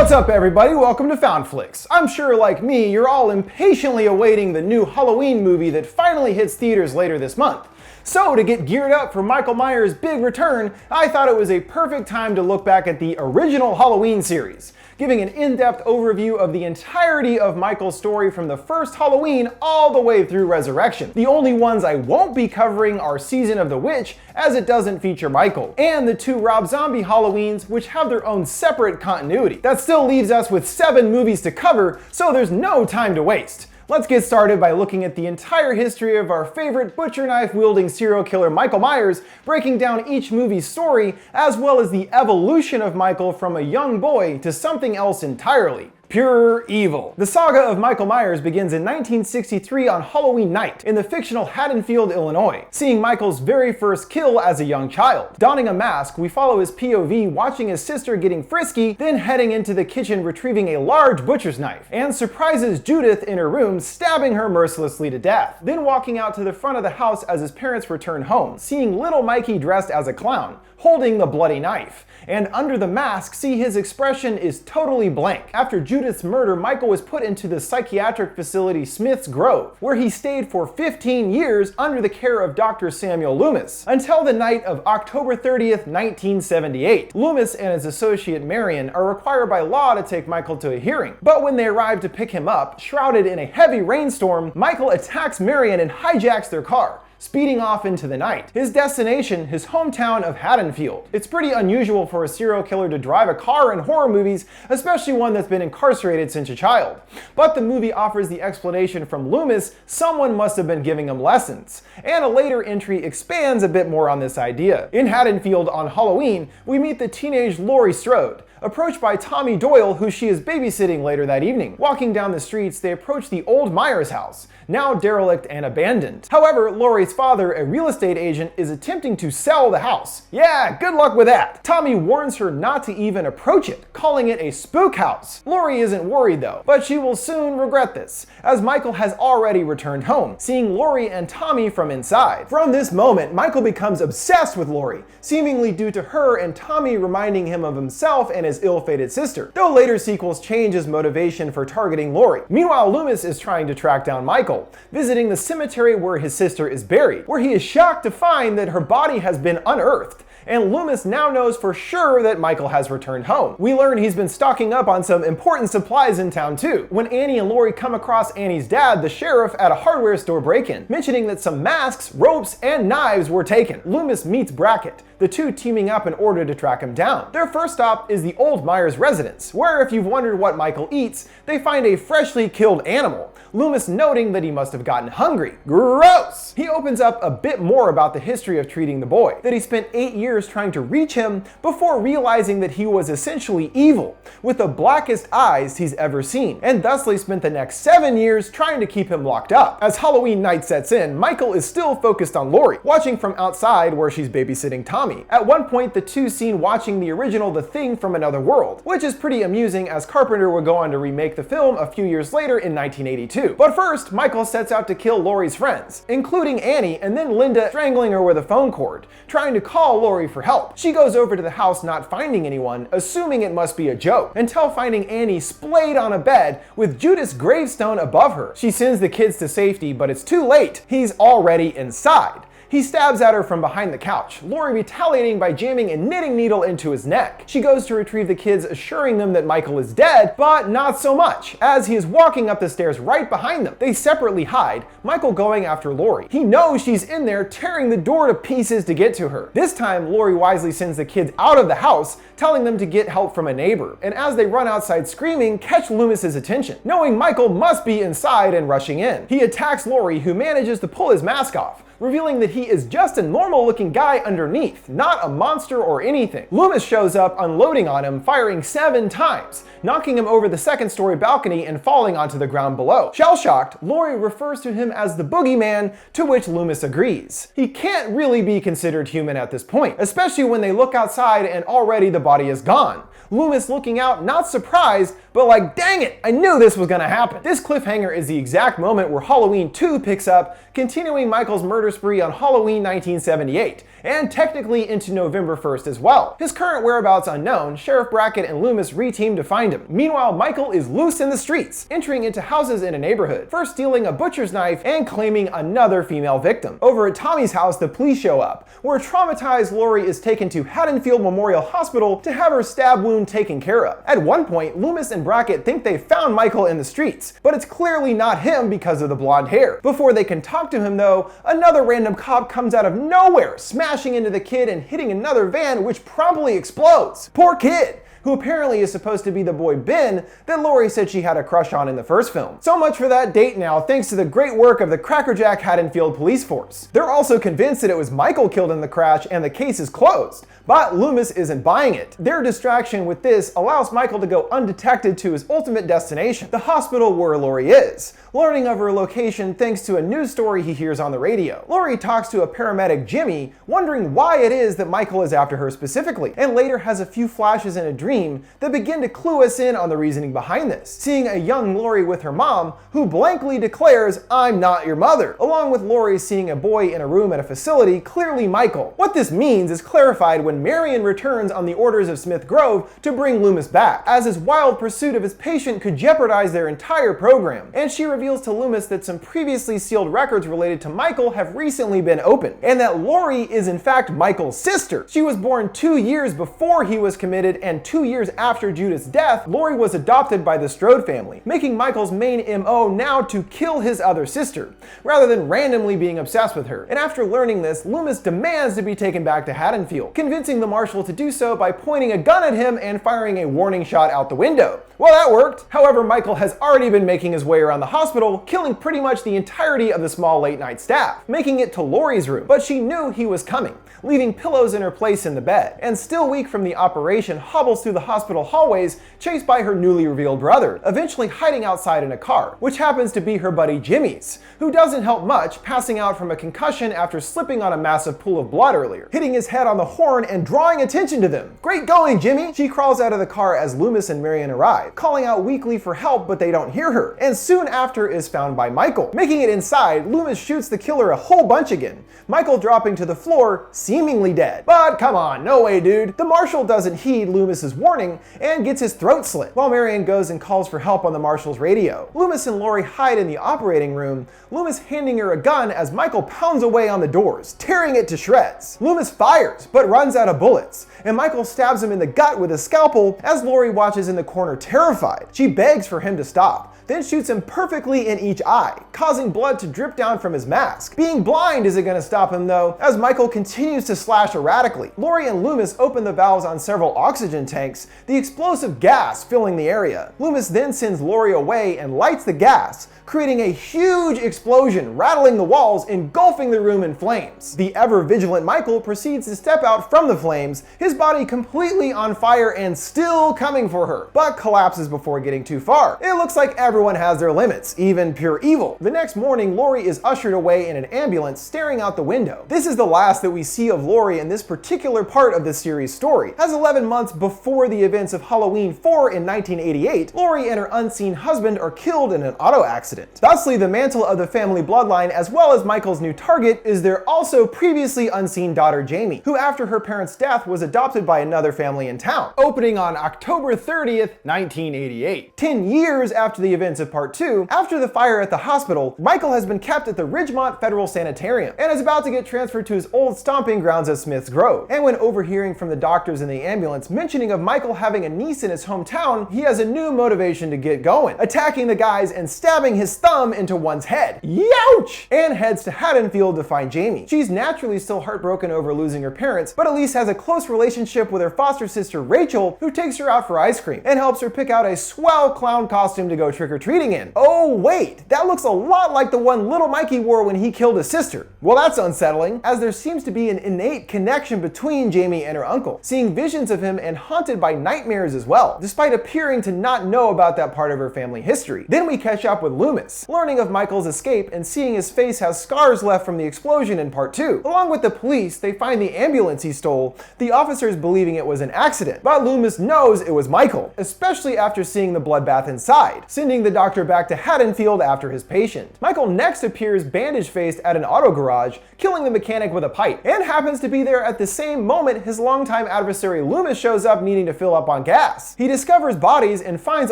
What's up everybody, welcome to FoundFlix. I'm sure like me, you're all impatiently awaiting the new Halloween movie that finally hits theaters later this month. So to get geared up for Michael Myers' big return, I thought it was a perfect time to look back at the original Halloween series, giving an in-depth overview of the entirety of Michael's story from the first Halloween all the way through Resurrection. The only ones I won't be covering are Season of the Witch, as it doesn't feature Michael, and the two Rob Zombie Halloweens, which have their own separate continuity. That still leaves us with 7 movies to cover, so there's no time to waste. Let's get started by looking at the entire history of our favorite butcher knife wielding serial killer Michael Myers, breaking down each movie's story, as well as the evolution of Michael from a young boy to something else entirely. Pure evil. The saga of Michael Myers begins in 1963 on Halloween night in the fictional Haddonfield, Illinois, seeing Michael's very first kill as a young child. Donning a mask, we follow his POV watching his sister getting frisky, then heading into the kitchen retrieving a large butcher's knife, and surprises Judith in her room, stabbing her mercilessly to death. Then walking out to the front of the house as his parents return home, seeing little Mikey dressed as a clown, holding the bloody knife. And under the mask, see his expression is totally blank. After Judith's murder, Michael was put into the psychiatric facility Smith's Grove, where he stayed for 15 years under the care of Dr. Samuel Loomis, until the night of October 30th, 1978. Loomis and his associate Marion are required by law to take Michael to a hearing, but when they arrive to pick him up, shrouded in a heavy rainstorm, Michael attacks Marion and hijacks their car, speeding off into the night. His destination, his hometown of Haddonfield. It's pretty unusual for a serial killer to drive a car in horror movies, especially one that's been incarcerated since a child. But the movie offers the explanation from Loomis, someone must have been giving him lessons. And a later entry expands a bit more on this idea. In Haddonfield on Halloween, we meet the teenage Laurie Strode, approached by Tommy Doyle, who she is babysitting later that evening. Walking down the streets, they approach the old Myers house, now derelict and abandoned. However, Laurie's father, a real estate agent, is attempting to sell the house. Yeah, good luck with that. Tommy warns her not to even approach it, calling it a spook house. Laurie isn't worried though, but she will soon regret this, as Michael has already returned home, seeing Laurie and Tommy from inside. From this moment, Michael becomes obsessed with Laurie, seemingly due to her and Tommy reminding him of himself and his ill-fated sister, though later sequels change his motivation for targeting Laurie. Meanwhile, Loomis is trying to track down Michael, visiting the cemetery where his sister is buried, where he is shocked to find that her body has been unearthed, and Loomis now knows for sure that Michael has returned home. We learn he's been stocking up on some important supplies in town too, when Annie and Laurie come across Annie's dad, the sheriff, at a hardware store break-in, mentioning that some masks, ropes, and knives were taken. Loomis meets Brackett, the two teaming up in order to track him down. Their first stop is the old Myers residence, where if you've wondered what Michael eats, they find a freshly killed animal, Loomis noting that he must have gotten hungry. Gross! He opens up a bit more about the history of treating the boy, that he spent 8 years trying to reach him before realizing that he was essentially evil, with the blackest eyes he's ever seen, and thusly spent the next 7 years trying to keep him locked up. As Halloween night sets in, Michael is still focused on Laurie, watching from outside where she's babysitting Tommy. At one point, the two seen watching the original The Thing from Another World, which is pretty amusing as Carpenter would go on to remake the film a few years later in 1982. But first, Michael sets out to kill Laurie's friends, including Annie and then Linda, strangling her with a phone cord, trying to call Laurie for help. She goes over to the house not finding anyone, assuming it must be a joke, until finding Annie splayed on a bed with Judith's gravestone above her. She sends the kids to safety, but it's too late. He's already inside. He stabs at her from behind the couch, Laurie retaliating by jamming a knitting needle into his neck. She goes to retrieve the kids, assuring them that Michael is dead, but not so much, as he is walking up the stairs right behind them. They separately hide, Michael going after Laurie. He knows she's in there, tearing the door to pieces to get to her. This time, Laurie wisely sends the kids out of the house, telling them to get help from a neighbor, and as they run outside screaming, catch Loomis's attention, knowing Michael must be inside and rushing in. He attacks Laurie, who manages to pull his mask off, revealing that he is just a normal-looking guy underneath, not a monster or anything. Loomis shows up, unloading on him, firing 7 times, knocking him over the second-story balcony and falling onto the ground below. Shell-shocked, Laurie refers to him as the boogeyman, to which Loomis agrees. He can't really be considered human at this point, especially when they look outside and already the body is gone. Loomis looking out, not surprised, but like, dang it, I knew this was gonna happen. This cliffhanger is the exact moment where Halloween 2 picks up, continuing Michael's murder spree on Halloween 1978, and technically into November 1st as well. His current whereabouts unknown, Sheriff Brackett and Loomis re-team to find him. Meanwhile, Michael is loose in the streets, entering into houses in a neighborhood, first stealing a butcher's knife and claiming another female victim. Over at Tommy's house, the police show up, where traumatized Lori is taken to Haddonfield Memorial Hospital to have her stab wound taken care of. At one point, Loomis and Brackett think they found Michael in the streets, but it's clearly not him because of the blonde hair. Before they can talk to him though, another random cop comes out of nowhere, smashing into the kid and hitting another van, which promptly explodes. Poor kid, who apparently is supposed to be the boy Ben that Lori said she had a crush on in the first film. So much for that date now, thanks to the great work of the Crackerjack Haddonfield police force. They're also convinced that it was Michael killed in the crash and the case is closed. But Loomis isn't buying it. Their distraction with this allows Michael to go undetected to his ultimate destination, the hospital where Lori is, learning of her location thanks to a news story he hears on the radio. Lori talks to a paramedic, Jimmy, wondering why it is that Michael is after her specifically, and later has a few flashes in a dream that begin to clue us in on the reasoning behind this, seeing a young Lori with her mom, who blankly declares, "I'm not your mother," along with Lori seeing a boy in a room at a facility, clearly Michael. What this means is clarified when Marion returns on the orders of Smith Grove to bring Loomis back, as his wild pursuit of his patient could jeopardize their entire program, and she reveals to Loomis that some previously sealed records related to Michael have recently been opened, and that Lori is in fact Michael's sister. She was born 2 years before he was committed, and 2 years after Judith's death, Lori was adopted by the Strode family, making Michael's main MO now to kill his other sister, rather than randomly being obsessed with her. And after learning this, Loomis demands to be taken back to Haddonfield, convincing the marshal to do so by pointing a gun at him and firing a warning shot out the window. Well, that worked. However, Michael has already been making his way around the hospital, killing pretty much the entirety of the small late-night staff, making it to Lori's room. But she knew he was coming, leaving pillows in her place in the bed, and still weak from the operation, hobbles through the hospital hallways, chased by her newly revealed brother, eventually hiding outside in a car, which happens to be her buddy Jimmy's, who doesn't help much, passing out from a concussion after slipping on a massive pool of blood earlier, hitting his head on the horn and drawing attention to them. "Great going, Jimmy!" She crawls out of the car as Loomis and Marion arrive, calling out weakly for help, but they don't hear her, and soon after is found by Michael. Making it inside, Loomis shoots the killer a whole bunch again, Michael dropping to the floor, seemingly dead. But come on, no way, dude. The marshal doesn't heed Loomis's warning and gets his throat slit, while Marion goes and calls for help on the marshal's radio. Loomis and Lori hide in the operating room, Loomis handing her a gun as Michael pounds away on the doors, tearing it to shreds. Loomis fires, but runs out of bullets, and Michael stabs him in the gut with a scalpel as Lori watches in the corner terrified. She begs for him to stop, then shoots him perfectly in each eye, causing blood to drip down from his mask. Being blind isn't going to stop him though, as Michael continues to slash erratically. Lori and Loomis open the valves on several oxygen tanks, the explosive gas filling the area. Loomis then sends Lori away and lights the gas, creating a huge explosion, rattling the walls, engulfing the room in flames. The ever-vigilant Michael proceeds to step out from the flames, his body completely on fire and still coming for her, but collapses before getting too far. It looks like everyone has their limits, even pure evil. The next morning, Lori is ushered away in an ambulance, staring out the window. This is the last that we see of Lori in this particular part of the series' story, as 11 months before the events of Halloween 4 in 1988, Lori and her unseen husband are killed in an auto accident. Thusly, the mantle of the family bloodline, as well as Michael's new target, is their also previously unseen daughter Jamie, who after her parents' death was adopted by another family in town, opening on October 30th, 1988. 10 years after the events of part 2, after the fire at the hospital, Michael has been kept at the Ridgemont Federal Sanitarium, and is about to get transferred to his old stomping grounds at Smith's Grove. And when overhearing from the doctors in the ambulance mentioning of Michael having a niece in his hometown, he has a new motivation to get going, attacking the guys and stabbing his thumb into one's head. Youch! And heads to Haddonfield to find Jamie. She's naturally still heartbroken over losing her parents, but at least has a close relationship with her foster sister Rachel, who takes her out for ice cream and helps her pick out a swell clown costume to go trick-or-treating in. Oh wait, that looks a lot like the one little Mikey wore when he killed his sister. Well, that's unsettling, as there seems to be an innate connection between Jamie and her uncle, seeing visions of him and haunted haunted by nightmares as well, despite appearing to not know about that part of her family history. Then we catch up with Loomis, learning of Michael's escape and seeing his face has scars left from the explosion in part 2. Along with the police, they find the ambulance he stole, the officers believing it was an accident, but Loomis knows it was Michael, especially after seeing the bloodbath inside, sending the doctor back to Haddonfield after his patient. Michael next appears bandage-faced at an auto garage, killing the mechanic with a pipe, and happens to be there at the same moment his longtime adversary Loomis shows up needing to fill up on gas. He discovers bodies and finds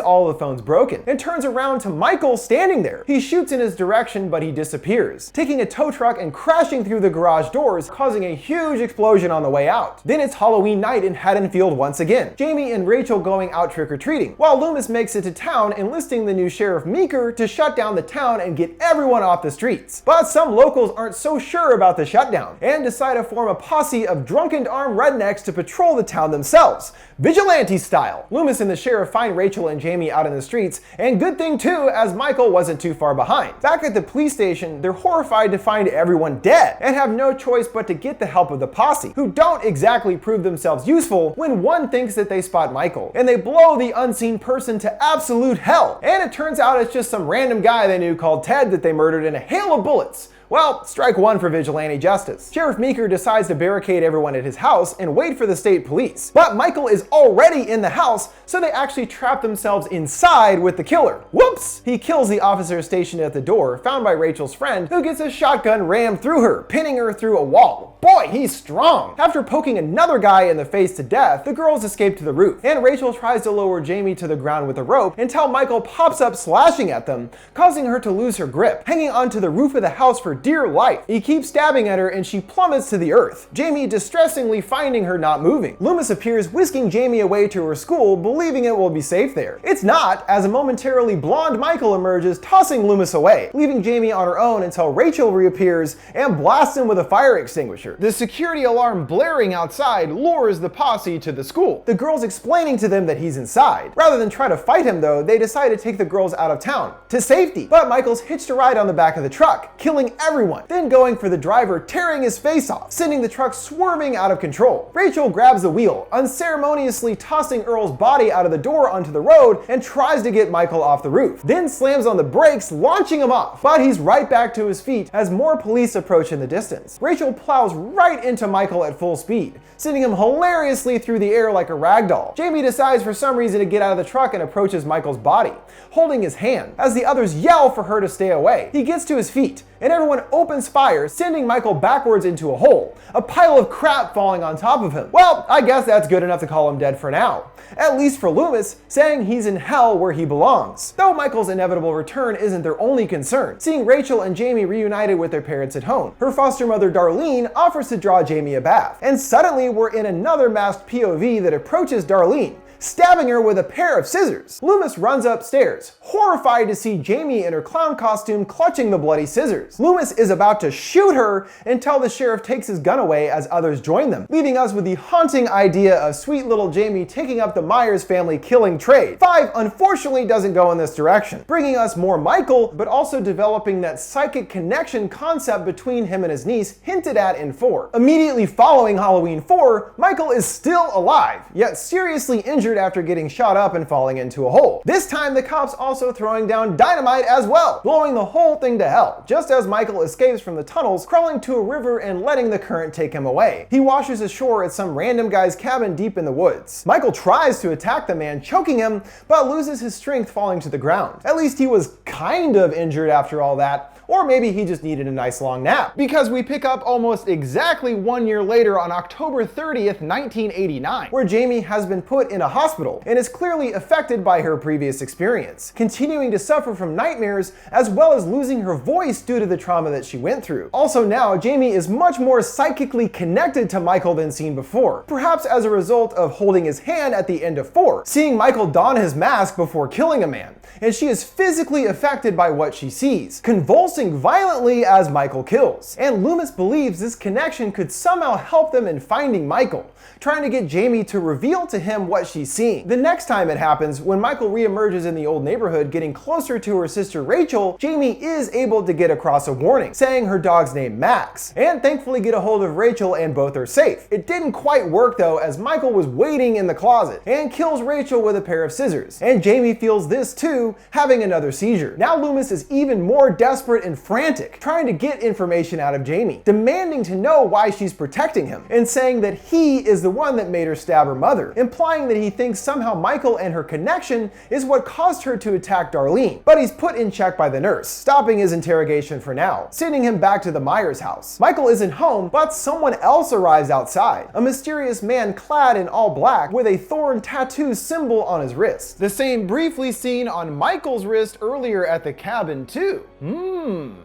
all the phones broken, and turns around to Michael standing there. He shoots in his direction, but he disappears, taking a tow truck and crashing through the garage doors, causing a huge explosion on the way out. Then it's Halloween night in Haddonfield once again, Jamie and Rachel going out trick-or-treating, while Loomis makes it to town enlisting the new Sheriff Meeker to shut down the town and get everyone off the streets. But some locals aren't so sure about the shutdown, and decide to form a posse of drunken armed rednecks to patrol the town themselves, vigilante style. Loomis and the sheriff find Rachel and Jamie out in the streets, and good thing too, as Michael wasn't too far behind. Back at the police station, they're horrified to find everyone dead, and have no choice but to get the help of the posse, who don't exactly prove themselves useful when one thinks that they spot Michael, and they blow the unseen person to absolute hell. And it turns out it's just some random guy they knew called Ted that they murdered in a hail of bullets. Well, strike one for vigilante justice. Sheriff Meeker decides to barricade everyone at his house and wait for the state police. But Michael is already in the house, so they actually trap themselves inside with the killer. Whoops! He kills the officer stationed at the door, found by Rachel's friend, who gets a shotgun rammed through her, pinning her through a wall. Boy, he's strong! After poking another guy in the face to death, the girls escape to the roof, and Rachel tries to lower Jamie to the ground with a rope until Michael pops up slashing at them, causing her to lose her grip, hanging onto the roof of the house for dear life. He keeps stabbing at her and she plummets to the earth, Jamie distressingly finding her not moving. Loomis appears, whisking Jamie away to her school, believing it will be safe there. It's not, as a momentarily blonde Michael emerges, tossing Loomis away, leaving Jamie on her own until Rachel reappears and blasts him with a fire extinguisher. The security alarm blaring outside lures the posse to the school, the girls explaining to them that he's inside. Rather than try to fight him though, they decide to take the girls out of town, to safety. But Michael's hitched a ride on the back of the truck, killing everyone, then going for the driver, tearing his face off, sending the truck swerving out of control. Rachel grabs the wheel, unceremoniously tossing Earl's body out of the door onto the road, and tries to get Michael off the roof, then slams on the brakes, launching him off. But he's right back to his feet as more police approach in the distance. Rachel plows right into Michael at full speed, sending him hilariously through the air like a ragdoll. Jamie decides for some reason to get out of the truck and approaches Michael's body, holding his hand, as the others yell for her to stay away. He gets to his feet, and everyone opens fire, sending Michael backwards into a hole, a pile of crap falling on top of him. Well, I guess that's good enough to call him dead for now. At least for Loomis, saying he's in hell where he belongs. Though Michael's inevitable return isn't their only concern, seeing Rachel and Jamie reunited with their parents at home. Her foster mother Darlene offers to draw Jamie a bath, and suddenly we're in another masked POV that approaches Darlene, stabbing her with a pair of scissors. Loomis runs upstairs, horrified to see Jamie in her clown costume clutching the bloody scissors. Loomis is about to shoot her until the sheriff takes his gun away as others join them, leaving us with the haunting idea of sweet little Jamie taking up the Myers family killing trade. 5 unfortunately doesn't go in this direction, bringing us more Michael, but also developing that psychic connection concept between him and his niece hinted at in 4. Immediately following Halloween 4, Michael is still alive, yet seriously injured after getting shot up and falling into a hole. This time the cops also throwing down dynamite as well, blowing the whole thing to hell, just as Michael escapes from the tunnels, crawling to a river and letting the current take him away. He washes ashore at some random guy's cabin deep in the woods. Michael tries to attack the man, choking him, but loses his strength falling to the ground. At least he was kind of injured after all that. Or maybe he just needed a nice long nap. Because we pick up almost exactly 1 year later on October 30th, 1989, where Jamie has been put in a hospital and is clearly affected by her previous experience, continuing to suffer from nightmares as well as losing her voice due to the trauma that she went through. Also now, Jamie is much more psychically connected to Michael than seen before, perhaps as a result of holding his hand at the end of 4, seeing Michael don his mask before killing a man, and she is physically affected by what she sees, convulsing convulsing violently as Michael kills. And Loomis believes this connection could somehow help them in finding Michael, trying to get Jamie to reveal to him what she's seeing. The next time it happens, when Michael reemerges in the old neighborhood getting closer to her sister Rachel, Jamie is able to get across a warning, saying her dog's name Max, and thankfully get a hold of Rachel and both are safe. It didn't quite work though, as Michael was waiting in the closet and kills Rachel with a pair of scissors. And Jamie feels this too, having another seizure. Now Loomis is even more desperate and frantic, trying to get information out of Jamie, demanding to know why she's protecting him, and saying that he is the one that made her stab her mother, implying that he thinks somehow Michael and her connection is what caused her to attack Darlene. But he's put in check by the nurse, stopping his interrogation for now, sending him back to the Myers house. Michael isn't home, but someone else arrives outside, a mysterious man clad in all black with a thorn tattoo symbol on his wrist. The same briefly seen on Michael's wrist earlier at the cabin too.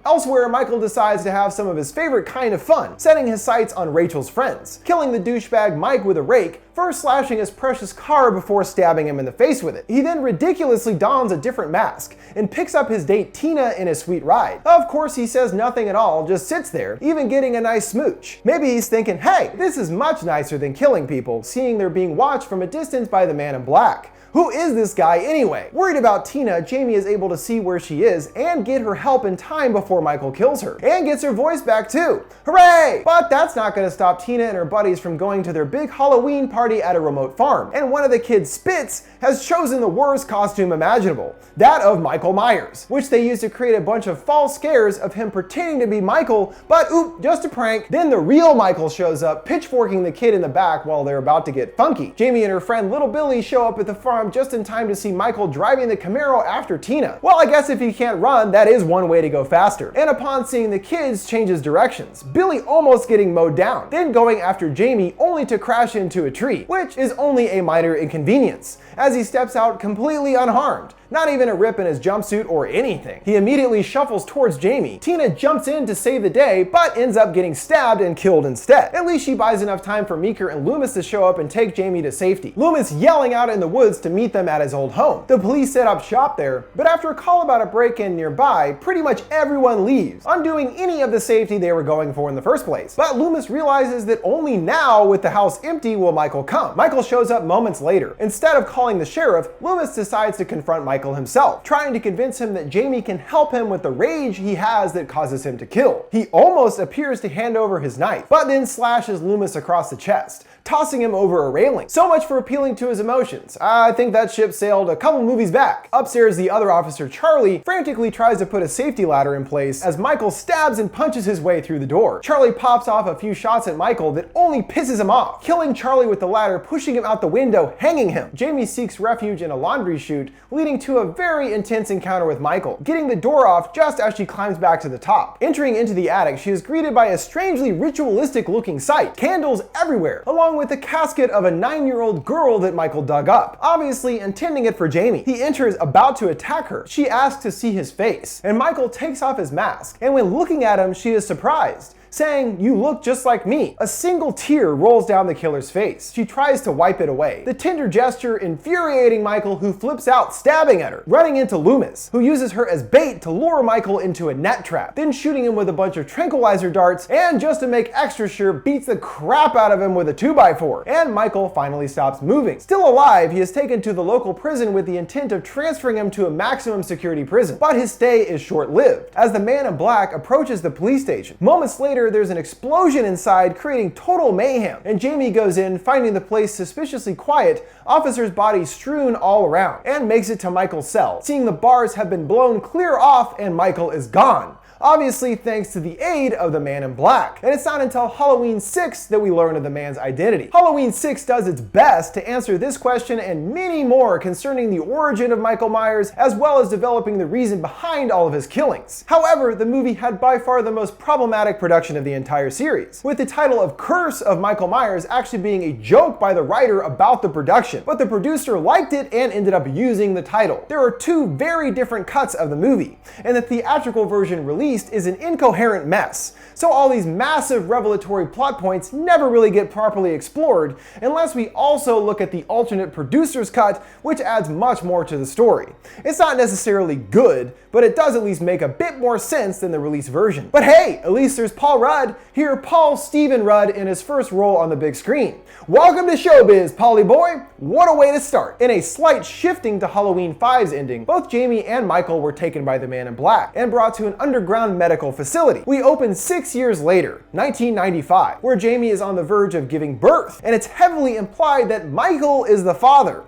Elsewhere, Michael decides to have some of his favorite kind of fun, setting his sights on Rachel's friends, killing the douchebag Mike with a rake, first slashing his precious car before stabbing him in the face with it. He then ridiculously dons a different mask and picks up his date Tina in a sweet ride. Of course, he says nothing at all, just sits there, even getting a nice smooch. Maybe he's thinking, hey, this is much nicer than killing people, seeing they're being watched from a distance by the man in black. Who is this guy anyway? Worried about Tina, Jamie is able to see where she is and get her help in time before Michael kills her, and gets her voice back too. Hooray! But that's not going to stop Tina and her buddies from going to their big Halloween party at a remote farm, and one of the kids, Spitz, has chosen the worst costume imaginable, that of Michael Myers, which they use to create a bunch of false scares of him pretending to be Michael, but oop, just a prank. Then the real Michael shows up, pitchforking the kid in the back while they're about to get funky. Jamie and her friend Little Billy show up at the farm just in time to see Michael driving the Camaro after Tina. Well, I guess if he can't run, that is one way to go faster. And upon seeing the kids, changes directions, Billy almost getting mowed down, then going after Jamie only to crash into a tree, which is only a minor inconvenience, as he steps out completely unharmed. Not even a rip in his jumpsuit or anything. He immediately shuffles towards Jamie. Tina jumps in to save the day, but ends up getting stabbed and killed instead. At least she buys enough time for Meeker and Loomis to show up and take Jamie to safety, Loomis yelling out in the woods to meet them at his old home. The police set up shop there, but after a call about a break-in nearby, pretty much everyone leaves, undoing any of the safety they were going for in the first place. But Loomis realizes that only now, with the house empty, will Michael come. Michael shows up moments later. Instead of calling the sheriff, Loomis decides to confront Michael himself, trying to convince him that Jamie can help him with the rage he has that causes him to kill. He almost appears to hand over his knife, but then slashes Loomis across the chest, tossing him over a railing. So much for appealing to his emotions. I think that ship sailed a couple movies back. Upstairs, the other officer, Charlie, frantically tries to put a safety ladder in place as Michael stabs and punches his way through the door. Charlie pops off a few shots at Michael that only pisses him off, killing Charlie with the ladder, pushing him out the window, hanging him. Jamie seeks refuge in a laundry chute, leading to a very intense encounter with Michael, getting the door off just as she climbs back to the top. Entering into the attic, she is greeted by a strangely ritualistic looking sight. Candles everywhere, along with the casket of a 9-year-old girl that Michael dug up, obviously intending it for Jamie. He enters about to attack her. She asks to see his face, and Michael takes off his mask, and when looking at him, she is surprised, saying, "You look just like me." A single tear rolls down the killer's face. She tries to wipe it away, the tender gesture infuriating Michael, who flips out, stabbing at her, running into Loomis, who uses her as bait to lure Michael into a net trap, then shooting him with a bunch of tranquilizer darts, and just to make extra sure, beats the crap out of him with a 2x4, and Michael finally stops moving. Still alive, he is taken to the local prison with the intent of transferring him to a maximum security prison, but his stay is short-lived, as the man in black approaches the police station. Moments later, there's an explosion inside, creating total mayhem, and Jamie goes in, finding the place suspiciously quiet, officers' bodies strewn all around, and makes it to Michael's cell, seeing the bars have been blown clear off and Michael is gone. Obviously thanks to the aid of the man in black. And it's not until Halloween 6 that we learn of the man's identity. Halloween 6 does its best to answer this question and many more concerning the origin of Michael Myers, as well as developing the reason behind all of his killings. However, the movie had by far the most problematic production of the entire series, with the title of Curse of Michael Myers actually being a joke by the writer about the production, but the producer liked it and ended up using the title. There are two very different cuts of the movie, and the theatrical version released least, is an incoherent mess. So all these massive revelatory plot points never really get properly explored unless we also look at the alternate producer's cut, which adds much more to the story. It's not necessarily good, but it does at least make a bit more sense than the release version. But hey, at least there's Paul Rudd. Here, Paul Stephen Rudd in his first role on the big screen. Welcome to showbiz, Polly boy. What a way to start. In a slight shifting to Halloween 5's ending, both Jamie and Michael were taken by the Man in Black and brought to an underground medical facility. We open 6 years later, 1995, where Jamie is on the verge of giving birth, and it's heavily implied that Michael is the father.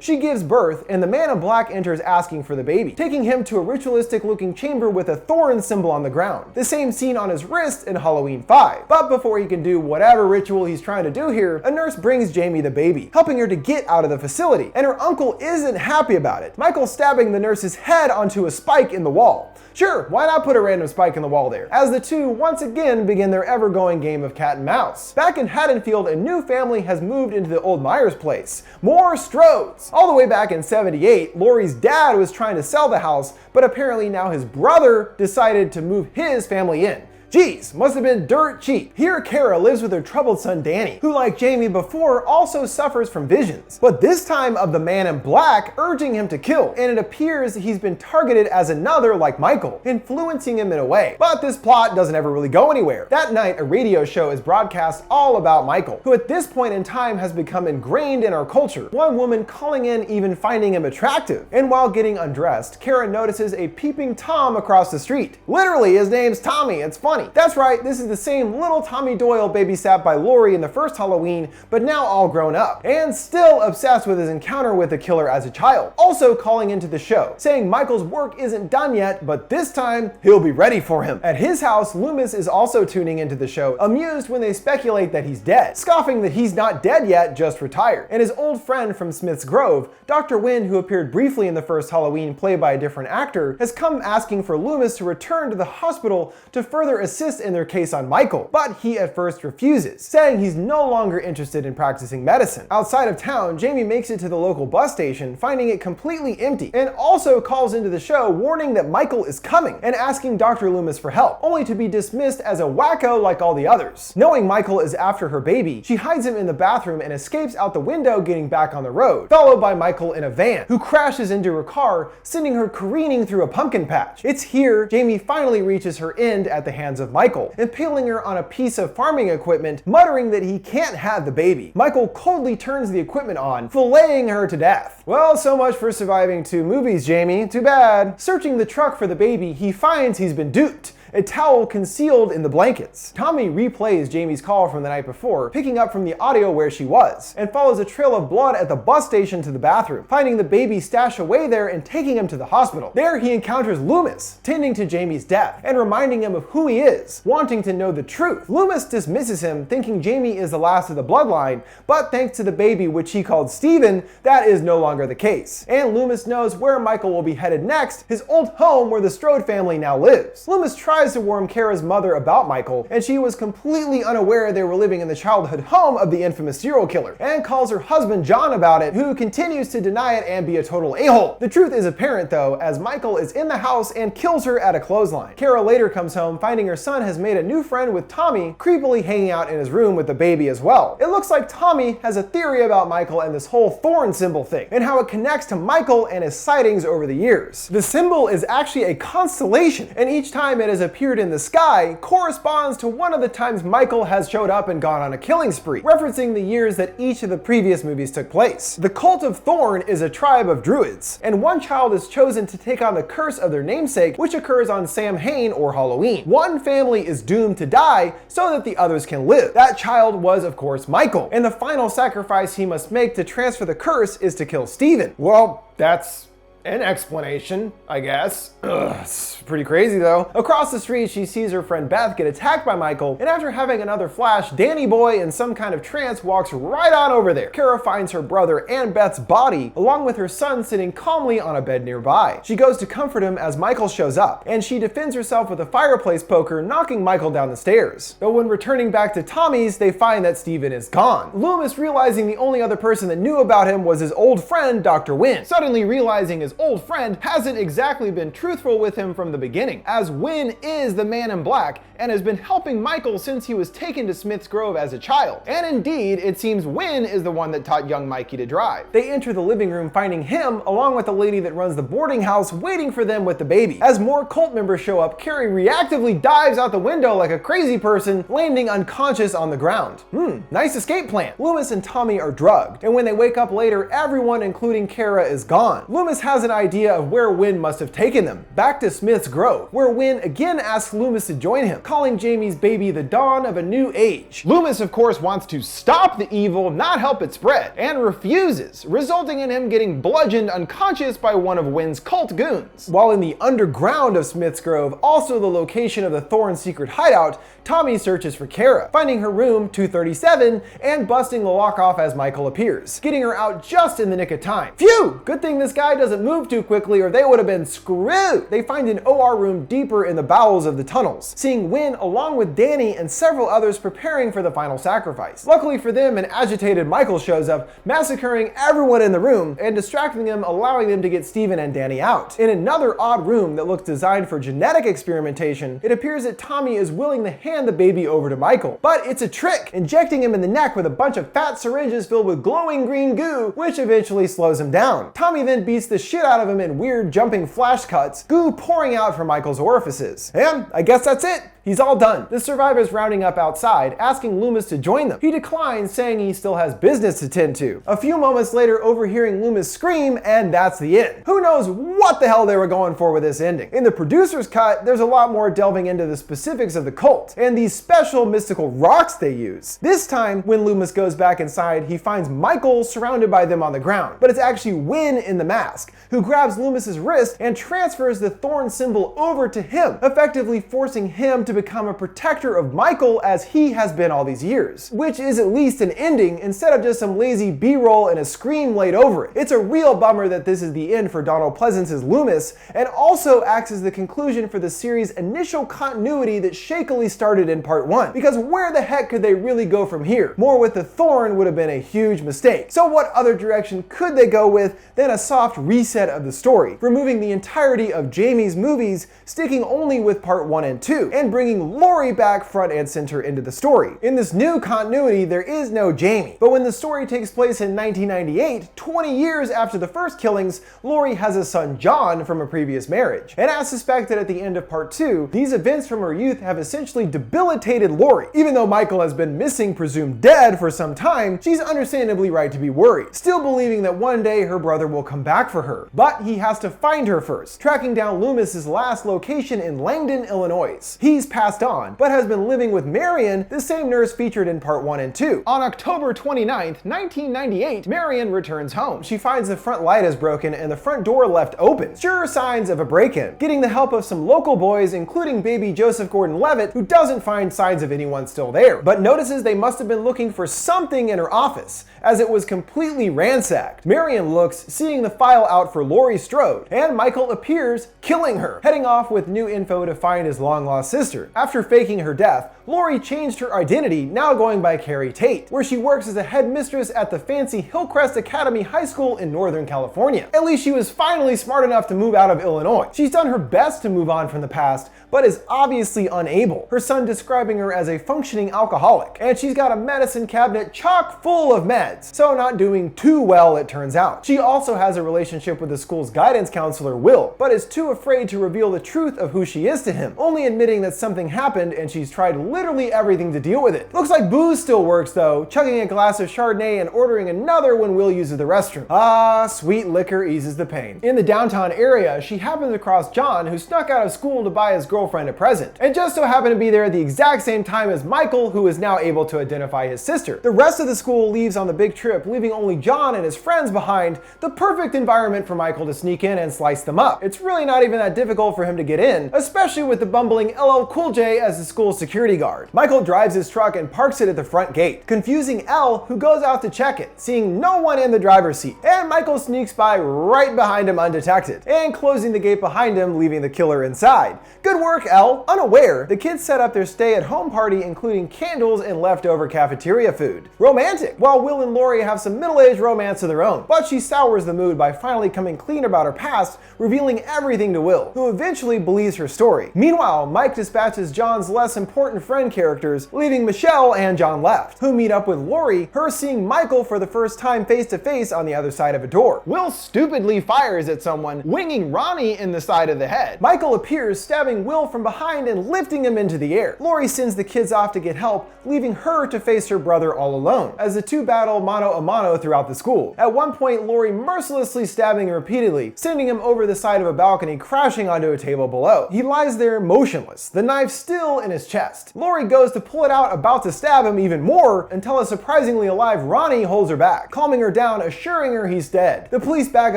She gives birth, and the Man in Black enters asking for the baby, taking him to a ritualistic looking chamber with a thorn symbol on the ground, the same seen on his wrist in Halloween 5. But before he can do whatever ritual he's trying to do here, a nurse brings Jamie the baby, helping her to get out of the facility, and her uncle isn't happy about it, Michael stabbing the nurse's head onto a spike in the wall. Sure, why not put a random spike in the wall there? As the two once again begin their ever-going game of cat and mouse. Back in Haddonfield, a new family has moved into the old Myers place. More Strodes! All the way back in '78, Lori's dad was trying to sell the house, but apparently now his brother decided to move his family in. Geez, must have been dirt cheap. Here, Kara lives with her troubled son Danny, who like Jamie before also suffers from visions, but this time of the Man in Black urging him to kill, and it appears he's been targeted as another like Michael, influencing him in a way. But this plot doesn't ever really go anywhere. That night, a radio show is broadcast all about Michael, who at this point in time has become ingrained in our culture, one woman calling in even finding him attractive. And while getting undressed, Kara notices a peeping Tom across the street. Literally, his name's Tommy, it's funny. That's right, this is the same little Tommy Doyle babysat by Laurie in the first Halloween, but now all grown up, and still obsessed with his encounter with the killer as a child. Also calling into the show, saying Michael's work isn't done yet, but this time, he'll be ready for him. At his house, Loomis is also tuning into the show, amused when they speculate that he's dead, scoffing that he's not dead yet, just retired. And his old friend from Smith's Grove, Dr. Wynn, who appeared briefly in the first Halloween played by a different actor, has come asking for Loomis to return to the hospital to further assist in their case on Michael, but he at first refuses, saying he's no longer interested in practicing medicine. Outside of town, Jamie makes it to the local bus station, finding it completely empty, and also calls into the show warning that Michael is coming and asking Dr. Loomis for help, only to be dismissed as a wacko like all the others. Knowing Michael is after her baby, she hides him in the bathroom and escapes out the window, getting back on the road, followed by Michael in a van, who crashes into her car, sending her careening through a pumpkin patch. It's here Jamie finally reaches her end at the hands of Michael, impaling her on a piece of farming equipment, muttering that he can't have the baby. Michael coldly turns the equipment on, filleting her to death. Well, so much for surviving 2 movies, Jamie. Too bad. Searching the truck for the baby, he finds he's been duped. A towel concealed in the blankets. Tommy replays Jamie's call from the night before, picking up from the audio where she was, and follows a trail of blood at the bus station to the bathroom, finding the baby stashed away there and taking him to the hospital. There he encounters Loomis, tending to Jamie's death, and reminding him of who he is, wanting to know the truth. Loomis dismisses him, thinking Jamie is the last of the bloodline, but thanks to the baby, which he called Steven, that is no longer the case. And Loomis knows where Michael will be headed next, his old home where the Strode family now lives. Loomis tries to warn Kara's mother about Michael, and she was completely unaware they were living in the childhood home of the infamous serial killer, and calls her husband John about it, who continues to deny it and be a total a-hole. The truth is apparent though, as Michael is in the house and kills her at a clothesline. Kara later comes home, finding her son has made a new friend with Tommy, creepily hanging out in his room with the baby as well. It looks like Tommy has a theory about Michael and this whole thorn symbol thing, and how it connects to Michael and his sightings over the years. The symbol is actually a constellation, and each time it has appeared in the sky corresponds to one of the times Michael has showed up and gone on a killing spree, referencing the years that each of the previous movies took place. The Cult of Thorn is a tribe of druids, and one child is chosen to take on the curse of their namesake, which occurs on Samhain or Halloween. One family is doomed to die so that the others can live. That child was, of course, Michael, and the final sacrifice he must make to transfer the curse is to kill Steven. Well, that's an explanation, I guess. It's pretty crazy though. Across the street, she sees her friend Beth get attacked by Michael, and after having another flash, Danny Boy in some kind of trance walks right on over there. Kara finds her brother and Beth's body, along with her son sitting calmly on a bed nearby. She goes to comfort him as Michael shows up, and she defends herself with a fireplace poker, knocking Michael down the stairs. But when returning back to Tommy's, they find that Steven is gone. Loomis, realizing the only other person that knew about him was his old friend, Dr. Wynn, suddenly realizing his his old friend hasn't exactly been truthful with him from the beginning, as Wynn is the man in black and has been helping Michael since he was taken to Smith's Grove as a child. And indeed, it seems Wynn is the one that taught young Mikey to drive. They enter the living room finding him, along with the lady that runs the boarding house, waiting for them with the baby. As more cult members show up, Carrie reactively dives out the window like a crazy person, landing unconscious on the ground. Nice escape plan. Loomis and Tommy are drugged, and when they wake up later, everyone, including Kara, is gone. Loomis has an idea of where Wynn must have taken them, back to Smith's Grove, where Wynn again asks Loomis to join him, calling Jamie's baby the dawn of a new age. Loomis, of course, wants to stop the evil, not help it spread, and refuses, resulting in him getting bludgeoned unconscious by one of Wynn's cult goons. While in the underground of Smith's Grove, also the location of the Thorne's secret hideout, Tommy searches for Kara, finding her room 237 and busting the lock off as Michael appears, getting her out just in the nick of time. Phew! Good thing this guy doesn't move too quickly or they would have been screwed. They find an OR room deeper in the bowels of the tunnels, seeing Wynn along with Danny and several others preparing for the final sacrifice. Luckily for them, an agitated Michael shows up, massacring everyone in the room and distracting them, allowing them to get Steven and Danny out. In another odd room that looks designed for genetic experimentation, it appears that Tommy is willing to hand the baby over to Michael. But it's a trick, injecting him in the neck with a bunch of fat syringes filled with glowing green goo, which eventually slows him down. Tommy then beats the shit out of him in weird jumping flash cuts, goo pouring out from Michael's orifices. And I guess that's it. He's all done. The survivors rounding up outside, asking Loomis to join them. He declines, saying he still has business to tend to. A few moments later, overhearing Loomis scream, and that's the end. Who knows what the hell they were going for with this ending? In the producer's cut, there's a lot more delving into the specifics of the cult, and these special mystical rocks they use. This time, when Loomis goes back inside, he finds Michael surrounded by them on the ground, but it's actually Wynn in the mask, who grabs Loomis's wrist and transfers the Thorn symbol over to him, effectively forcing him to become a protector of Michael as he has been all these years, which is at least an ending instead of just some lazy B-roll and a scream laid over it. It's a real bummer that this is the end for Donald Pleasence's Loomis, and also acts as the conclusion for the series' initial continuity that shakily started in part 1, because where the heck could they really go from here? More with the Thorn would have been a huge mistake. So what other direction could they go with than a soft reset of the story, removing the entirety of Jamie's movies, sticking only with part 1 and 2, and bringing Laurie back front and center into the story. In this new continuity, there is no Jamie, but when the story takes place in 1998, 20 years after the first killings, Laurie has a son John from a previous marriage. And as suspected at the end of part 2, these events from her youth have essentially debilitated Laurie. Even though Michael has been missing, presumed dead, for some time, she's understandably right to be worried, still believing that one day her brother will come back for her. But he has to find her first, tracking down Loomis's last location in Langdon, Illinois. He's passed on, but has been living with Marion, the same nurse featured in part 1 and 2. On October 29th, 1998, Marion returns home. She finds the front light is broken and the front door left open. Sure signs of a break-in. Getting the help of some local boys, including baby Joseph Gordon-Levitt, who doesn't find signs of anyone still there, but notices they must have been looking for something in her office, as it was completely ransacked. Marion looks, seeing the file out for Laurie Strode, and Michael appears, killing her, heading off with new info to find his long-lost sister. After faking her death, Laurie changed her identity, now going by Carrie Tate, where she works as a headmistress at the fancy Hillcrest Academy High School in Northern California. At least she was finally smart enough to move out of Illinois. She's done her best to move on from the past, but is obviously unable, her son describing her as a functioning alcoholic, and she's got a medicine cabinet chock full of meds, so not doing too well, it turns out. She also has a relationship with the school's guidance counselor, Will, but is too afraid to reveal the truth of who she is to him, only admitting that something happened and she's tried literally everything to deal with it. Looks like booze still works though, chugging a glass of Chardonnay and ordering another when Will uses the restroom. Ah, sweet liquor eases the pain. In the downtown area, she happens across John, who snuck out of school to buy his girlfriend a present, and just so happened to be there at the exact same time as Michael, who is now able to identify his sister. The rest of the school leaves on the big trip, leaving only John and his friends behind, the perfect environment for Michael to sneak in and slice them up. It's really not even that difficult for him to get in, especially with the bumbling LL Cool J as the school's security guard. Michael drives his truck and parks it at the front gate, confusing Elle, who goes out to check it, seeing no one in the driver's seat. And Michael sneaks by right behind him undetected, and closing the gate behind him, leaving the killer inside. Good work, Elle. Unaware, the kids set up their stay-at-home party, including candles and leftover cafeteria food. Romantic, while Will and Lori have some middle-aged romance of their own, but she sours the mood by finally coming clean about her past, revealing everything to Will, who eventually believes her story. Meanwhile, Mike dispatches John's less important friend characters, leaving Michelle and John left, who meet up with Lori, her seeing Michael for the first time face-to-face on the other side of a door. Will stupidly fires at someone, winging Ronnie in the side of the head. Michael appears, stabbing Will from behind and lifting him into the air. Lori sends the kids off to get help, leaving her to face her brother all alone, as the two battle mano a mano throughout the school. At one point, Lori mercilessly stabbing him repeatedly, sending him over the side of a balcony, crashing onto a table below. He lies there motionless, the knife still in his chest. Lori goes to pull it out, about to stab him even more, until a surprisingly alive Ronnie holds her back, calming her down, assuring her he's dead. The police bag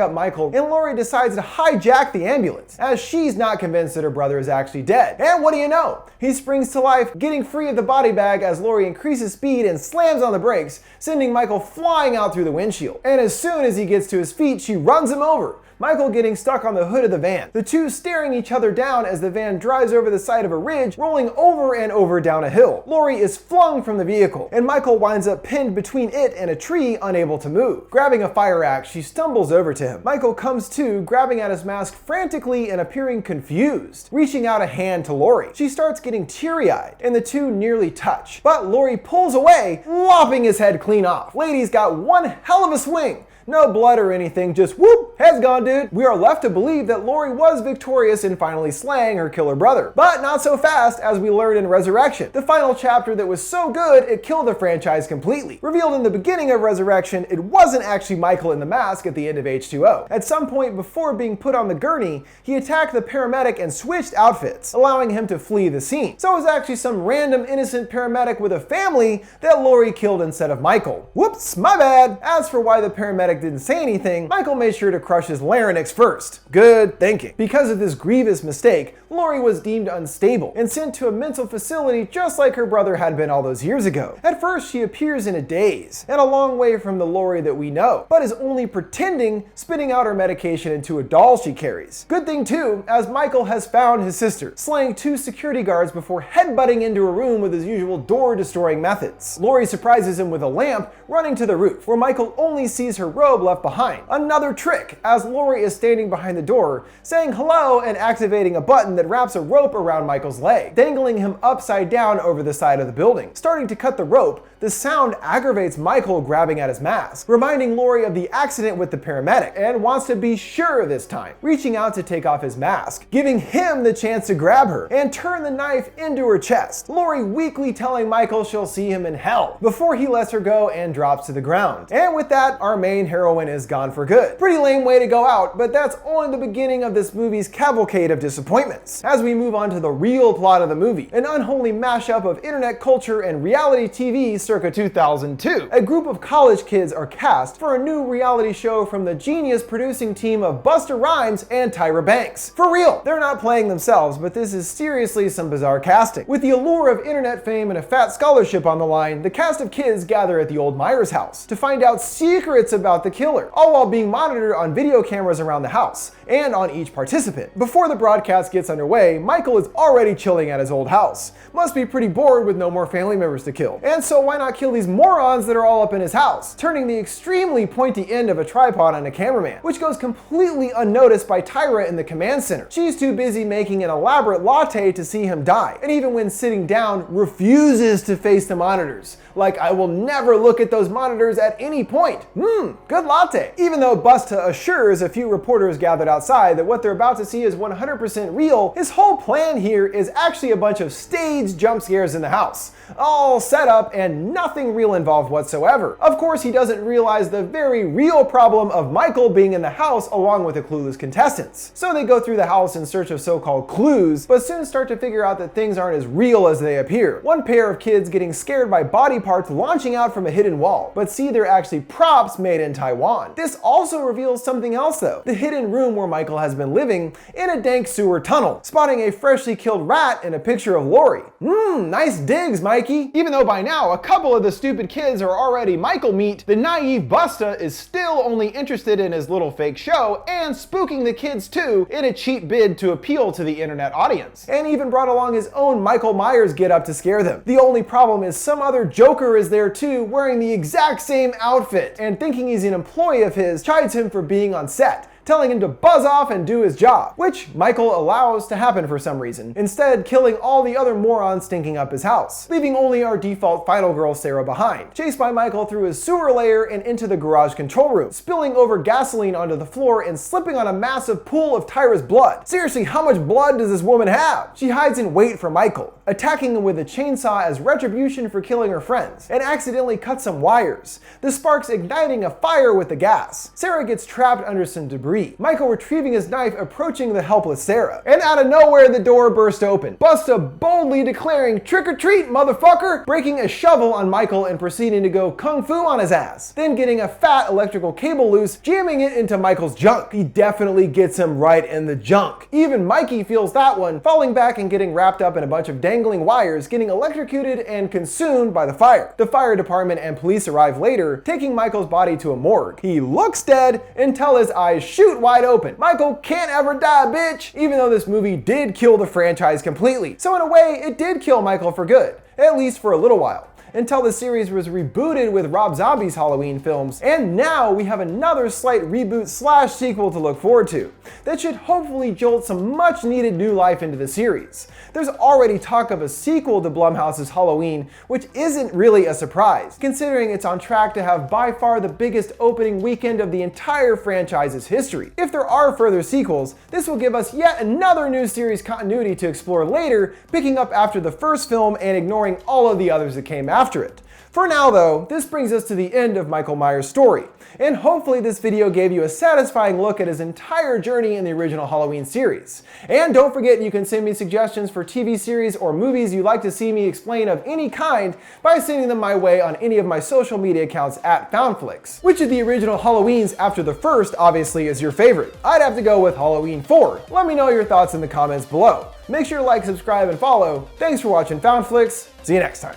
up Michael, and Lori decides to hijack the ambulance, as she's not convinced that her brother is actually dead. And what do you know? He springs to life, getting free of the body bag as Lori increases speed and slams on the brakes, sending Michael flying out through the windshield. And as soon as he gets to his feet, she runs him over, Michael getting stuck on the hood of the van, the two staring each other down as the van drives over the side of a ridge, rolling over and over down a hill. Lori is flung from the vehicle, and Michael winds up pinned between it and a tree, unable to move. Grabbing a fire axe, she stumbles over to him. Michael comes to, grabbing at his mask frantically and appearing confused, reaching out a hand to Lori. She starts getting teary-eyed, and the two nearly touch, but Lori pulls away, lopping his head clean off. Lady's got one hell of a swing. No blood or anything, just whoop, head's gone, dude. We are left to believe that Lori was victorious in finally slaying her killer brother. But not so fast, as we learned in Resurrection, the final chapter that was so good it killed the franchise completely. Revealed in the beginning of Resurrection, it wasn't actually Michael in the mask at the end of H2O. At some point before being put on the gurney, he attacked the paramedic and switched outfits, allowing him to flee the scene. So it was actually some random innocent paramedic with a family that Lori killed instead of Michael. Whoops, my bad. As for why the paramedic didn't say anything, Michael made sure to crush his larynx first. Good thinking. Because of this grievous mistake, Lori was deemed unstable and sent to a mental facility just like her brother had been all those years ago. At first, she appears in a daze and a long way from the Lori that we know, but is only pretending, spitting out her medication into a doll she carries. Good thing too, as Michael has found his sister, slaying two security guards before headbutting into a room with his usual door-destroying methods. Lori surprises him with a lamp, running to the roof, where Michael only sees her robe left behind. Another trick, as Lori is standing behind the door, saying hello and activating a button that wraps a rope around Michael's leg, dangling him upside down over the side of the building. Starting to cut the rope, the sound aggravates Michael, grabbing at his mask, reminding Lori of the accident with the paramedic, and wants to be sure this time, reaching out to take off his mask, giving him the chance to grab her and turn the knife into her chest. Lori weakly telling Michael she'll see him in hell before he lets her go and drops to the ground. And with that, our main heroine is gone for good. Pretty lame way to go out, but that's only the beginning of this movie's cavalcade of disappointments. As we move on to the real plot of the movie, an unholy mashup of internet culture and reality TV circa 2002. A group of college kids are cast for a new reality show from the genius producing team of Busta Rhymes and Tyra Banks. For real, they're not playing themselves, but this is seriously some bizarre casting. With the allure of internet fame and a fat scholarship on the line, the cast of kids gather at the old Myers house to find out secrets about the killer, all while being monitored on video cameras around the house and on each participant. Before the broadcast gets underway, Michael is already chilling at his old house. Must be pretty bored with no more family members to kill. And so why not kill these morons that are all up in his house, turning the extremely pointy end of a tripod on a cameraman, which goes completely unnoticed by Tyra in the command center. She's too busy making an elaborate latte to see him die, and even when sitting down, refuses to face the monitors. Like, I will never look at those monitors at any point. Good latte. Even though Busta assures a few reporters gathered outside that what they're about to see is 100% real, his whole plan here is actually a bunch of staged jump scares in the house, all set up and nothing real involved whatsoever. Of course, he doesn't realize the very real problem of Michael being in the house along with the clueless contestants. So they go through the house in search of so-called clues, but soon start to figure out that things aren't as real as they appear. One pair of kids getting scared by body parts launching out from a hidden wall, but see they're actually props made in Taiwan. This also reveals something else though, the hidden room where Michael has been living in a dank sewer tunnel, spotting a freshly killed rat in a picture of Lori. Nice digs, Mikey. Even though by now a couple of the stupid kids are already Michael meat, the naive Busta is still only interested in his little fake show and spooking the kids too in a cheap bid to appeal to the internet audience, and even brought along his own Michael Myers getup to scare them. The only problem is some other Joker is there too, wearing the exact same outfit, and thinking he's an employee of his, chides him for being on set, telling him to buzz off and do his job, which Michael allows to happen for some reason, instead killing all the other morons stinking up his house, leaving only our default final girl Sarah behind, chased by Michael through his sewer layer and into the garage control room, spilling over gasoline onto the floor and slipping on a massive pool of Tyra's blood. Seriously, how much blood does this woman have? She hides in wait for Michael, attacking him with a chainsaw as retribution for killing her friends, and accidentally cuts some wires, the sparks igniting a fire with the gas. Sarah gets trapped under some debris, Michael retrieving his knife, approaching the helpless Sarah. And out of nowhere, the door burst open, Busta boldly declaring, "Trick or treat, motherfucker!" breaking a shovel on Michael and proceeding to go kung fu on his ass, then getting a fat electrical cable loose, jamming it into Michael's junk. He definitely gets him right in the junk. Even Mikey feels that one, falling back and getting wrapped up in a bunch of dangling wires, getting electrocuted and consumed by the fire. The fire department and police arrive later, taking Michael's body to a morgue. He looks dead until his eyes shoot wide open. Michael can't ever die, bitch! Even though this movie did kill the franchise completely. So in a way, it did kill Michael for good, at least for a little while, until the series was rebooted with Rob Zombie's Halloween films, and now we have another slight reboot / sequel to look forward to that should hopefully jolt some much needed new life into the series. There's already talk of a sequel to Blumhouse's Halloween, which isn't really a surprise, considering it's on track to have by far the biggest opening weekend of the entire franchise's history. If there are further sequels, this will give us yet another new series continuity to explore later, picking up after the first film and ignoring all of the others that came after it. For now though, this brings us to the end of Michael Myers' story, and hopefully this video gave you a satisfying look at his entire journey in the original Halloween series. And don't forget, you can send me suggestions for TV series or movies you'd like to see me explain of any kind by sending them my way on any of my social media accounts at FoundFlix. Which of the original Halloweens after the first obviously is your favorite? I'd have to go with Halloween 4. Let me know your thoughts in the comments below. Make sure to like, subscribe, and follow. Thanks for watching FoundFlix. See you next time.